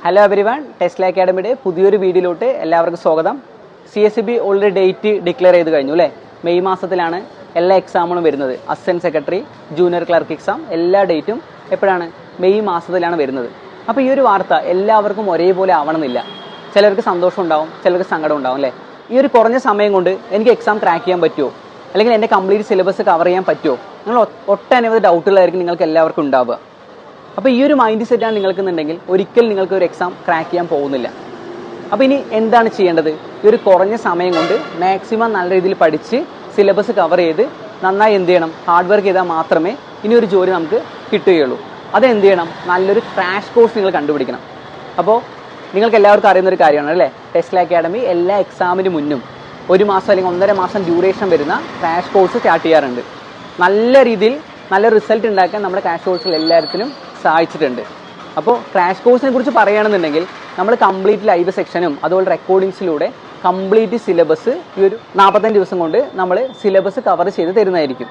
Hello everyone, Tesla അക്കാഡമിയുടെ പുതിയൊരു വീഡിയോയിലോട്ട് എല്ലാവർക്കും സ്വാഗതം. CSEB ഓൾറെഡി ഡേറ്റ് ഡിക്ലെയർ ചെയ്ത് കഴിഞ്ഞു അല്ലേ. മെയ് മാസത്തിലാണ് എല്ലാ എക്സാമുകളും വരുന്നത്. Assistant secretary, junior clerk exam എല്ലാ ഡേറ്റും എപ്പോഴാണ്? മെയ് മാസത്തിലാണ് വരുന്നത്. അപ്പോൾ ഈ ഒരു വാർത്ത എല്ലാവർക്കും ഒരേപോലെ ആവണമെന്നില്ല. ചിലർക്ക് സന്തോഷം ഉണ്ടാവും, ചിലർക്ക് സങ്കടം ഉണ്ടാവും അല്ലേ. ഈ ഒരു കുറഞ്ഞ സമയം കൊണ്ട് എനിക്ക് എക്സാം ക്രാക്ക് ചെയ്യാൻ പറ്റുമോ, അല്ലെങ്കിൽ എൻ്റെ കംപ്ലീറ്റ് സിലബസ് കവർ ചെയ്യാൻ പറ്റുമോ, നിങ്ങൾ ഒട്ടനവധി ഡൗട്ടുകളായിരിക്കും നിങ്ങൾക്ക് എല്ലാവർക്കും ഉണ്ടാവുക. അപ്പോൾ ഈ ഒരു മൈൻഡ് സെറ്റാണ് നിങ്ങൾക്കെന്നുണ്ടെങ്കിൽ ഒരിക്കലും നിങ്ങൾക്ക് ഒരു എക്സാം ക്രാക്ക് ചെയ്യാൻ പോകുന്നില്ല. അപ്പോൾ ഇനി എന്താണ് ചെയ്യേണ്ടത്? ഈ ഒരു കുറഞ്ഞ സമയം കൊണ്ട് മാക്സിമം നല്ല രീതിയിൽ പഠിച്ച് സിലബസ് കവർ ചെയ്ത് നന്നായി എന്ത് ചെയ്യണം? ഹാർഡ് വർക്ക് ചെയ്താൽ മാത്രമേ ഇനി ഒരു ജോലി നമുക്ക് കിട്ടുകയുള്ളൂ. അതെന്ത് ചെയ്യണം? നല്ലൊരു ക്രാഷ് കോഴ്സ് നിങ്ങൾ കണ്ടുപിടിക്കണം. അപ്പോൾ നിങ്ങൾക്ക് എല്ലാവർക്കും അറിയുന്നൊരു കാര്യമാണ് അല്ലേ, ടെസ്ല അക്കാഡമി എല്ലാ എക്സാമിന് മുന്നും 1 മാസം അല്ലെങ്കിൽ 1.5 മാസം ഡ്യൂറേഷൻ വരുന്ന ക്രാഷ് കോഴ്സ് സ്റ്റാർട്ട് ചെയ്യാറുണ്ട്. നല്ല രീതിയിൽ നല്ല റിസൾട്ട് ഉണ്ടാക്കാൻ നമ്മുടെ ക്രാഷ് കോഴ്സിൽ എല്ലാത്തിനും സഹായിച്ചിട്ടുണ്ട്. അപ്പോൾ ക്രാഷ് കോഴ്സിനെ കുറിച്ച് പറയുകയാണെന്നുണ്ടെങ്കിൽ നമ്മൾ കംപ്ലീറ്റ് ലൈവ് സെക്ഷനും അതുപോലെ റെക്കോർഡിങ്സിലൂടെ കംപ്ലീറ്റ് സിലബസ് ഈ ഒരു 45 ദിവസം കൊണ്ട് നമ്മൾ സിലബസ് കവർ ചെയ്ത് തരുന്നതായിരിക്കും.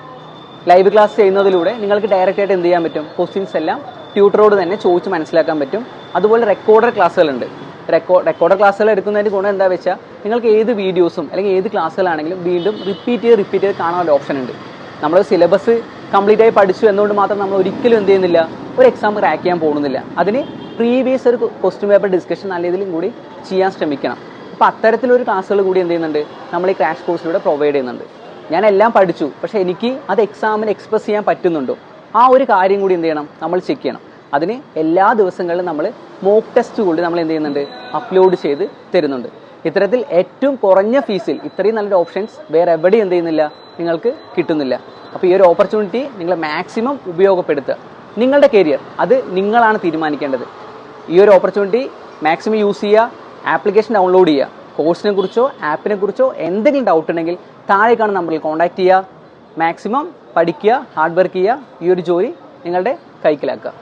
ലൈവ് ക്ലാസ് ചെയ്യുന്നതിലൂടെ നിങ്ങൾക്ക് ഡയറക്റ്റ് ആയിട്ട് എന്ത് ചെയ്യാൻ പറ്റും? ക്വസ്റ്റ്യൻസ് എല്ലാം ട്യൂട്ടറോട് തന്നെ ചോദിച്ച് മനസ്സിലാക്കാൻ പറ്റും. അതുപോലെ റെക്കോർഡർ ക്ലാസ്സുകളുണ്ട്. റെക്കോർഡർ ക്ലാസ്സുകൾ എടുക്കുന്നതിന് ഗുണം എന്താ വെച്ചാൽ നിങ്ങൾക്ക് ഏത് വീഡിയോസും അല്ലെങ്കിൽ ഏത് ക്ലാസ്സുകളാണെങ്കിലും വീണ്ടും റിപ്പീറ്റ് ചെയ്ത് കാണാനുള്ള ഓപ്ഷൻ ഉണ്ട്. നമ്മൾ സിലബസ് കംപ്ലീറ്റ് ആയി പഠിച്ചു എന്നുകൊണ്ട് മാത്രം നമ്മൾ ഒരിക്കലും എന്ത് ചെയ്യുന്നില്ല, ഒരു എക്സാം ക്രാക്ക് ചെയ്യാൻ പോകുന്നില്ല. അതിന് പ്രീവിയസ് ഒരു ക്വസ്റ്റ്യൻ പേപ്പർ ഡിസ്കഷൻ നല്ല രീതിയിലും കൂടി ചെയ്യാൻ ശ്രമിക്കണം. അപ്പോൾ അത്തരത്തിലൊരു ക്ലാസ്സുകൾ കൂടി എന്ത് ചെയ്യുന്നുണ്ട്, നമ്മൾ ഈ ക്രാഷ് കോഴ്സിലൂടെ പ്രൊവൈഡ് ചെയ്യുന്നുണ്ട്. ഞാൻ എല്ലാം പഠിച്ചു, പക്ഷേ എനിക്ക് അത് എക്സാമിന് എക്സ്പ്രസ് ചെയ്യാൻ പറ്റുന്നുണ്ടോ, ആ ഒരു കാര്യം കൂടി എന്ത് ചെയ്യണം, നമ്മൾ ചെക്ക് ചെയ്യണം. അതിന് എല്ലാ ദിവസങ്ങളിലും നമ്മൾ മോക്ക് ടെസ്റ്റ് കൂടി നമ്മൾ എന്ത് ചെയ്യുന്നുണ്ട്, അപ്ലോഡ് ചെയ്ത് തരുന്നുണ്ട്. ഇത്തരത്തിൽ ഏറ്റവും കുറഞ്ഞ ഫീസിൽ ഇത്രയും നല്ലൊരു ഓപ്ഷൻസ് വേറെ എവിടെയും എന്ത് ചെയ്യുന്നില്ല, നിങ്ങൾക്ക് കിട്ടുന്നില്ല. അപ്പോൾ ഈ ഒരു ഓപ്പർച്യൂണിറ്റി നിങ്ങൾ മാക്സിമം ഉപയോഗപ്പെടുത്തുക. നിങ്ങളുടെ കരിയർ അത് നിങ്ങളാണ് തീരുമാനിക്കേണ്ടത്. ഈ ഒരു ഓപ്പർച്യൂണിറ്റി മാക്സിമം യൂസ് ചെയ്യുക. ആപ്ലിക്കേഷൻ ഡൗൺലോഡ് ചെയ്യുക. കോഴ്സിനെ കുറിച്ചോ ആപ്പിനെ കുറിച്ചോ എന്തെങ്കിലും ഡൗട്ട് ഉണ്ടെങ്കിൽ താഴെ കാണുന്ന നമ്പറിൽ കോൺടാക്ട് ചെയ്യുക. മാക്സിമം പഠിക്കുക, ഹാർഡ് വർക്ക് ചെയ്യുക. ഈ ഒരു ജോലി നിങ്ങളുടെ കൈക്കലാക്കുക.